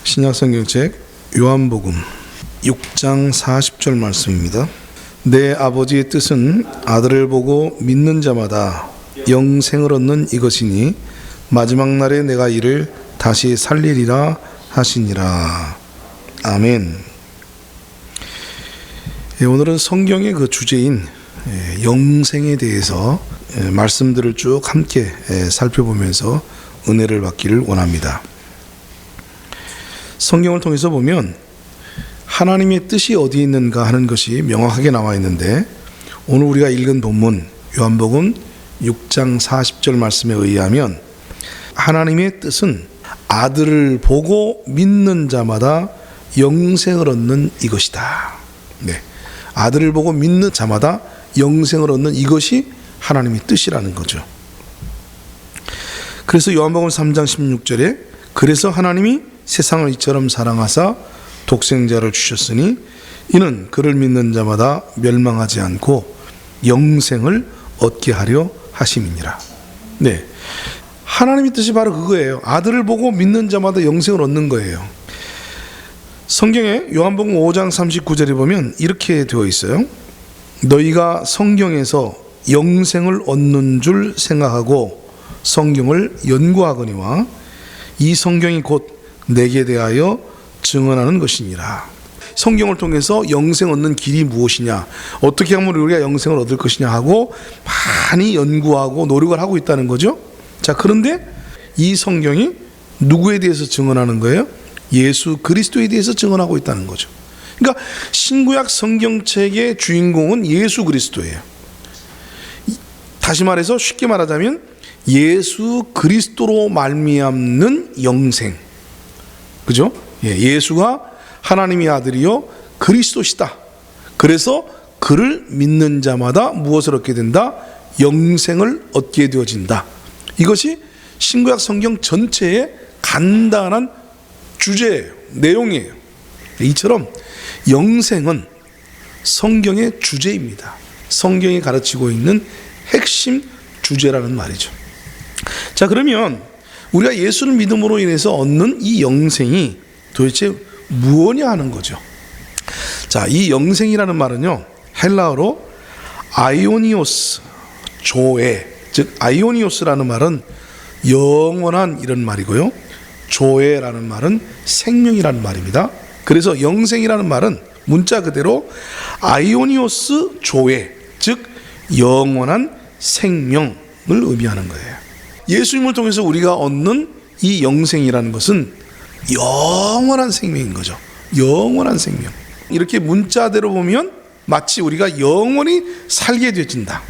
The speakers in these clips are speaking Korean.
신약성경책 요한복음 6장 40절 말씀입니다. 내 아버지의 뜻은 아들을 보고 믿는 자마다 영생을 얻는 이것이니 마지막 날에 내가 이를 다시 살리리라 하시니라. 아멘. 오늘은 성경의 그 주제인 영생에 대해서 말씀들을 쭉 함께 살펴보면서 은혜를 받기를 원합니다. 성경을 통해서 보면 하나님의 뜻이 어디에 있는가 하는 것이 명확하게 나와 있는데, 오늘 우리가 읽은 본문 요한복음 6장 40절 말씀에 의하면 하나님의 뜻은 아들을 보고 믿는 자마다 영생을 얻는 이것이다. 네, 아들을 보고 믿는 자마다 영생을 얻는 이것이 하나님의 뜻이라는 거죠. 그래서 요한복음 3장 16절에 그래서 하나님이 세상을 이처럼 사랑하사 독생자를 주셨으니 이는 그를 믿는 자마다 멸망하지 않고 영생을 얻게 하려 하심이니라. 네, 하나님의 뜻이 바로 그거예요. 아들을 보고 믿는 자마다 영생을 얻는 거예요. 성경에 요한복음 5장 39절에 보면 이렇게 되어 있어요. 너희가 성경에서 영생을 얻는 줄 생각하고 성경을 연구하거니와 이 성경이 곧 내게 대하여 증언하는 것이니라. 성경을 통해서 영생 얻는 길이 무엇이냐, 어떻게 하면 우리가 영생을 얻을 것이냐 하고 많이 연구하고 노력을 하고 있다는 거죠. 자, 그런데 이 성경이 누구에 대해서 증언하는 거예요? 예수 그리스도에 대해서 증언하고 있다는 거죠. 그러니까 신구약 성경책의 주인공은 예수 그리스도예요. 다시 말해서 쉽게 말하자면 예수 그리스도로 말미암는 영생, 그죠? 예수가 하나님의 아들이요 그리스도시다. 그래서 그를 믿는 자마다 무엇을 얻게 된다? 영생을 얻게 되어진다. 이것이 신구약 성경 전체의 간단한 주제예요, 내용이에요. 이처럼 영생은 성경의 주제입니다. 성경이 가르치고 있는 핵심 주제라는 말이죠. 자, 그러면 우리가 예수를 믿음으로 인해서 얻는 이 영생이 도대체 무엇이냐 하는 거죠. 자, 이 영생이라는 말은요, 헬라어로 아이오니오스, 조에, 즉 아이오니오스라는 말은 영원한 이런 말이고요, 조에라는 말은 생명이라는 말입니다. 그래서 영생이라는 말은 문자 그대로 아이오니오스 조에, 즉 영원한 생명을 의미하는 거예요. 예수님을 통해서 우리가 얻는 이 영생이라는 것은 영원한 생명인 거죠. 영원한 생명. 이렇게 문자대로 보면 마치 우리가 영원히 살게 되어진다.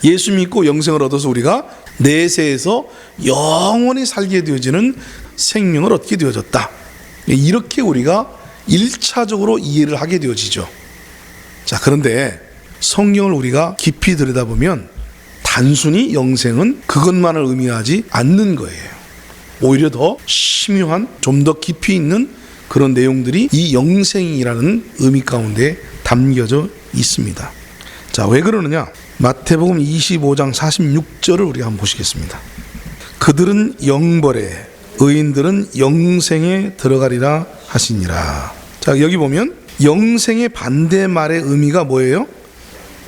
예수 믿고 영생을 얻어서 우리가 내세에서 영원히 살게 되어지는 생명을 얻게 되어졌다. 이렇게 우리가 1차적으로 이해를 하게 되어지죠. 자, 그런데 성경을 우리가 깊이 들여다보면 단순히 영생은 그것만을 의미하지 않는 거예요. 오히려 더 심오한, 좀 더 깊이 있는 그런 내용들이 이 영생이라는 의미 가운데 담겨져 있습니다. 자, 왜 그러느냐? 마태복음 25장 46절을 우리가 한번 보시겠습니다. 그들은 영벌에, 의인들은 영생에 들어가리라 하시니라. 자, 여기 보면 영생의 반대말의 의미가 뭐예요?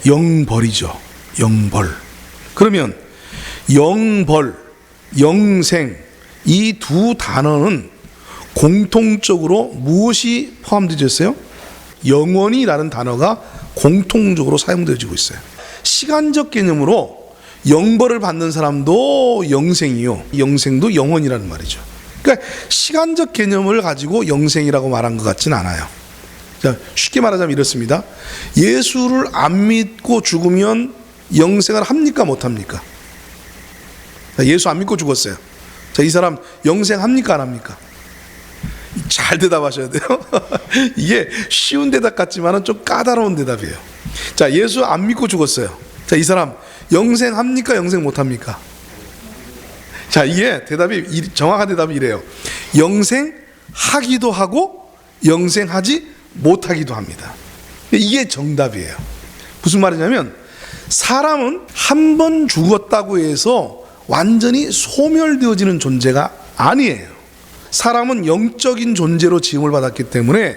영벌이죠. 영벌. 그러면 영벌, 영생, 이 두 단어는 공통적으로 무엇이 포함되어 있어요? 영원이라는 단어가 공통적으로 사용되어지고 있어요. 시간적 개념으로 영벌을 받는 사람도 영생이요, 영생도 영원이라는 말이죠. 그러니까 시간적 개념을 가지고 영생이라고 말한 것 같지는 않아요. 자, 쉽게 말하자면 이렇습니다. 예수를 안 믿고 죽으면 영생을 합니까, 못합니까? 예수 안 믿고 죽었어요. 자, 이 사람 영생 합니까, 안 합니까? 잘 대답하셔야 돼요. 이게 쉬운 대답 같지만 좀 까다로운 대답이에요. 자, 예수 안 믿고 죽었어요. 자, 이 사람 영생 합니까, 영생 못합니까? 자, 이게 대답이, 정확한 대답이 이래요. 영생 하기도 하고 영생하지 못하기도 합니다. 이게 정답이에요. 무슨 말이냐면 사람은 한 번 죽었다고 해서 완전히 소멸되어지는 존재가 아니에요. 사람은 영적인 존재로 지음을 받았기 때문에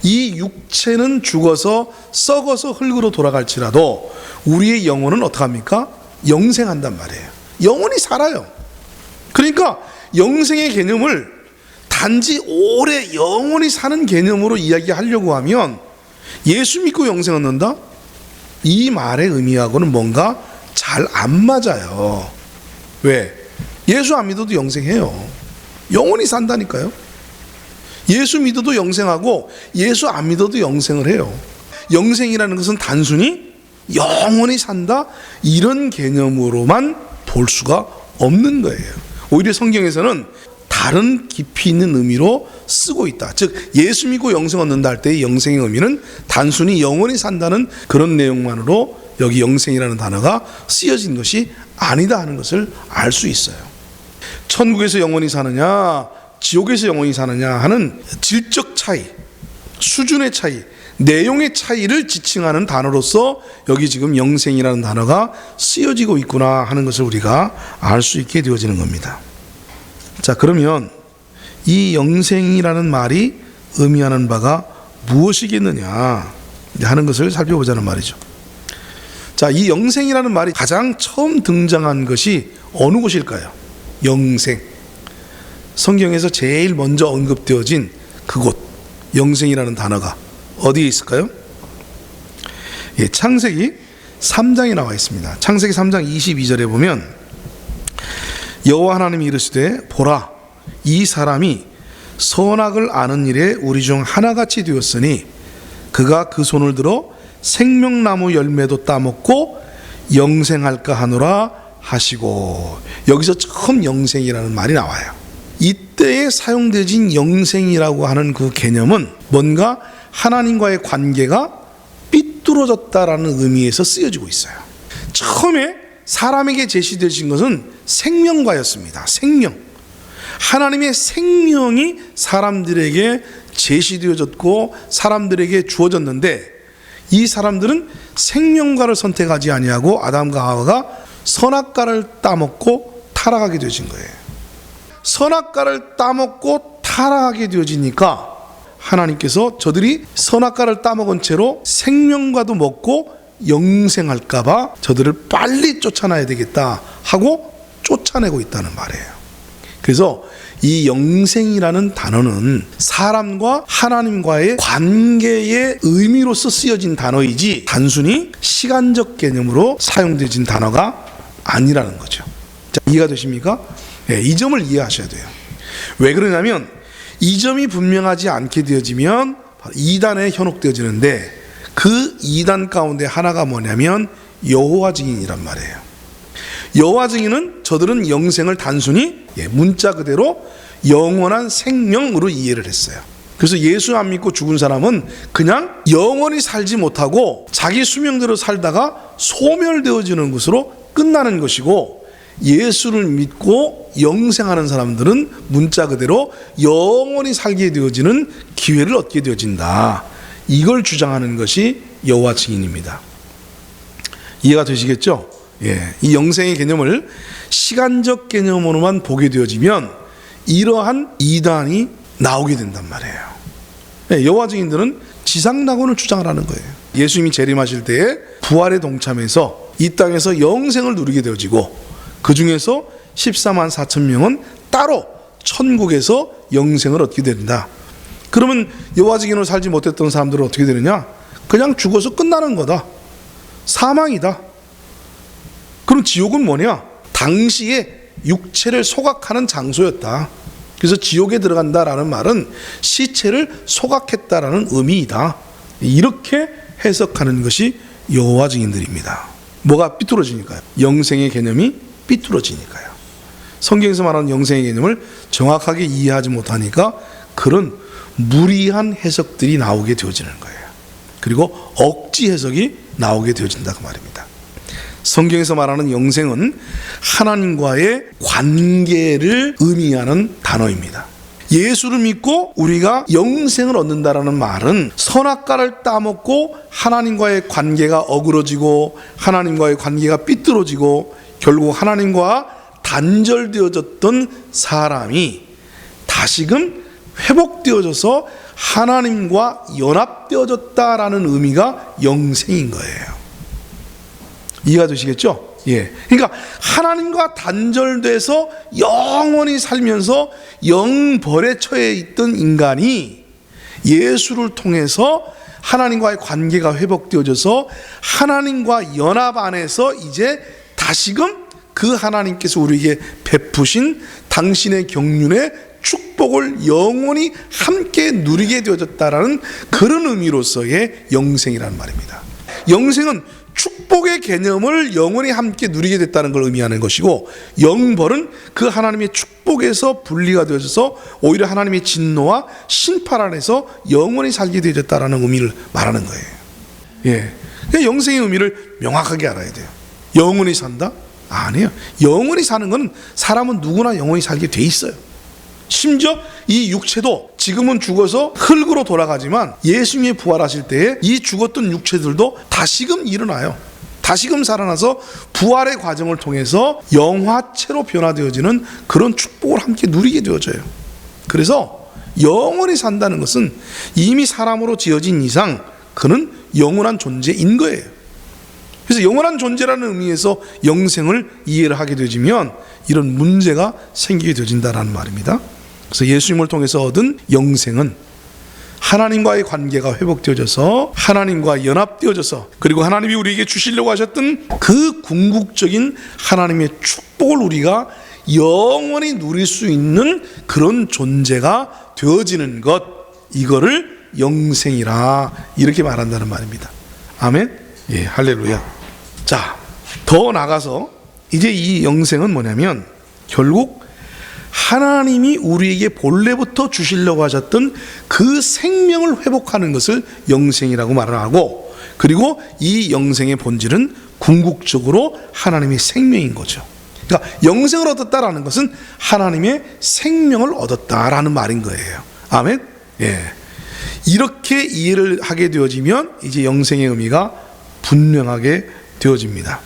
이 육체는 죽어서 썩어서 흙으로 돌아갈지라도 우리의 영혼은 어떡합니까? 영생한단 말이에요. 영원히 살아요. 그러니까 영생의 개념을 단지 오래 영원히 사는 개념으로 이야기하려고 하면 예수 믿고 영생 얻는다? 이 말의 의미하고는 뭔가 잘 안 맞아요. 왜? 예수 안 믿어도 영생해요. 영원히 산다니까요. 예수 믿어도 영생하고 예수 안 믿어도 영생을 해요. 영생이라는 것은 단순히 영원히 산다 이런 개념으로만 볼 수가 없는 거예요. 오히려 성경에서는 다른 깊이 있는 의미로 쓰고 있다. 즉 예수 믿고 영생 얻는다 할 때의 영생의 의미는 단순히 영원히 산다는 그런 내용만으로 여기 영생이라는 단어가 쓰여진 것이 아니다 하는 것을 알 수 있어요. 천국에서 영원히 사느냐 지옥에서 영원히 사느냐 하는 질적 차이, 수준의 차이, 내용의 차이를 지칭하는 단어로서 여기 지금 영생이라는 단어가 쓰여지고 있구나 하는 것을 우리가 알 수 있게 되어지는 겁니다. 자, 그러면 이 영생이라는 말이 의미하는 바가 무엇이겠느냐 하는 것을 살펴보자는 말이죠. 자, 이 영생이라는 말이 가장 처음 등장한 것이 어느 곳일까요? 영생. 성경에서 제일 먼저 언급되어진 그곳, 영생이라는 단어가 어디에 있을까요? 예, 창세기 3장에 나와 있습니다. 창세기 3장 22절에 보면 여호와 하나님이 이르시되 보라 이 사람이 선악을 아는 일에 우리 중 하나같이 되었으니 그가 그 손을 들어 생명나무 열매도 따먹고 영생할까 하노라 하시고, 여기서 처음 영생이라는 말이 나와요. 이때에 사용되진 영생이라고 하는 그 개념은 뭔가 하나님과의 관계가 삐뚤어졌다라는 의미에서 쓰여지고 있어요. 처음에 사람에게 제시되신 것은 생명과였습니다. 생명. 하나님의 생명이 사람들에게 제시되어졌고 사람들에게 주어졌는데 이 사람들은 생명과를 선택하지 아니하고 아담과 하와가 선악과를 따먹고 타락하게 되어진 거예요. 선악과를 따먹고 타락하게 되어지니까 하나님께서 저들이 선악과를 따먹은 채로 생명과도 먹고 영생할까봐 저들을 빨리 쫓아내야 되겠다 하고 쫓아내고 있다는 말이에요. 그래서 이 영생이라는 단어는 사람과 하나님과의 관계의 의미로서 쓰여진 단어이지 단순히 시간적 개념으로 사용되진 단어가 아니라는 거죠. 자, 이해가 되십니까? 네, 이 점을 이해하셔야 돼요. 왜 그러냐면 이 점이 분명하지 않게 되어지면 이단에 현혹되어지는데 그 이단 가운데 하나가 뭐냐면 여호와 증인이란 말이에요. 여호와 증인은 저들은 영생을 단순히 문자 그대로 영원한 생명으로 이해를 했어요. 그래서 예수 안 믿고 죽은 사람은 그냥 영원히 살지 못하고 자기 수명대로 살다가 소멸되어지는 것으로 끝나는 것이고, 예수를 믿고 영생하는 사람들은 문자 그대로 영원히 살게 되어지는 기회를 얻게 되어진다. 이걸 주장하는 것이 여호와 증인입니다. 이해가 되시겠죠? 예, 이 영생의 개념을 시간적 개념으로만 보게 되어지면 이러한 이단이 나오게 된단 말이에요. 예, 여호와 증인들은 지상낙원을 주장을 하는 거예요. 예수님이 재림하실 때에 부활에 동참해서 이 땅에서 영생을 누리게 되어지고 그 중에서 14만 4천 명은 따로 천국에서 영생을 얻게 된다. 그러면 여호와 증인으로 살지 못했던 사람들은 어떻게 되느냐? 그냥 죽어서 끝나는 거다. 사망이다. 그럼 지옥은 뭐냐? 당시에 육체를 소각하는 장소였다. 그래서 지옥에 들어간다라는 말은 시체를 소각했다라는 의미이다. 이렇게 해석하는 것이 여호와 증인들입니다. 뭐가 삐뚤어지니까요? 영생의 개념이 삐뚤어지니까요. 성경에서 말하는 영생의 개념을 정확하게 이해하지 못하니까 그런 무리한 해석들이 나오게 되어지는 거예요. 그리고 억지 해석이 나오게 되어진다 그 말입니다. 성경에서 말하는 영생은 하나님과의 관계를 의미하는 단어입니다. 예수를 믿고 우리가 영생을 얻는다라는 말은 선악과를 따먹고 하나님과의 관계가 어그러지고 하나님과의 관계가 삐뚤어지고 결국 하나님과 단절되어졌던 사람이 다시금 회복되어져서 하나님과 연합되어졌다라는 의미가 영생인 거예요. 이해가 되시겠죠? 예. 그러니까 하나님과 단절돼서 영원히 살면서 영벌에 처해 있던 인간이 예수를 통해서 하나님과의 관계가 회복되어져서 하나님과 연합 안에서 이제 다시금 그 하나님께서 우리에게 베푸신 당신의 경륜의 축복을 영원히 함께 누리게 되어졌다라는 그런 의미로서의 영생이라는 말입니다. 영생은 축복의 개념을 영원히 함께 누리게 됐다는 걸 의미하는 것이고, 영벌은 그 하나님의 축복에서 분리가 되어져서 오히려 하나님의 진노와 심판 안에서 영원히 살게 되어졌다라는 의미를 말하는 거예요. 예, 영생의 의미를 명확하게 알아야 돼요. 영원히 산다? 아니에요. 영원히 사는 건 사람은 누구나 영원히 살게 돼 있어요. 심지어 이 육체도 지금은 죽어서 흙으로 돌아가지만 예수님이 부활하실 때에 이 죽었던 육체들도 다시금 일어나요. 다시금 살아나서 부활의 과정을 통해서 영화체로 변화되어지는 그런 축복을 함께 누리게 되어져요. 그래서 영원히 산다는 것은 이미 사람으로 지어진 이상 그는 영원한 존재인 거예요. 그래서 영원한 존재라는 의미에서 영생을 이해를 하게 되어지면 이런 문제가 생기게 되어진다는 말입니다. 그래서 예수님을 통해서 얻은 영생은 하나님과의 관계가 회복되어져서 하나님과 연합되어져서 그리고 하나님이 우리에게 주시려고 하셨던 그 궁극적인 하나님의 축복을 우리가 영원히 누릴 수 있는 그런 존재가 되어지는 것, 이거를 영생이라 이렇게 말한다는 말입니다. 아멘? 예, 할렐루야. 자, 더 나가서 이제 이 영생은 뭐냐면 결국 하나님이 우리에게 본래부터 주시려고 하셨던 그 생명을 회복하는 것을 영생이라고 말을 하고, 그리고 이 영생의 본질은 궁극적으로 하나님의 생명인 거죠. 그러니까 영생을 얻었다라는 것은 하나님의 생명을 얻었다라는 말인 거예요. 아멘? 예. 이렇게 이해를 하게 되어지면 이제 영생의 의미가 분명하게 되어집니다.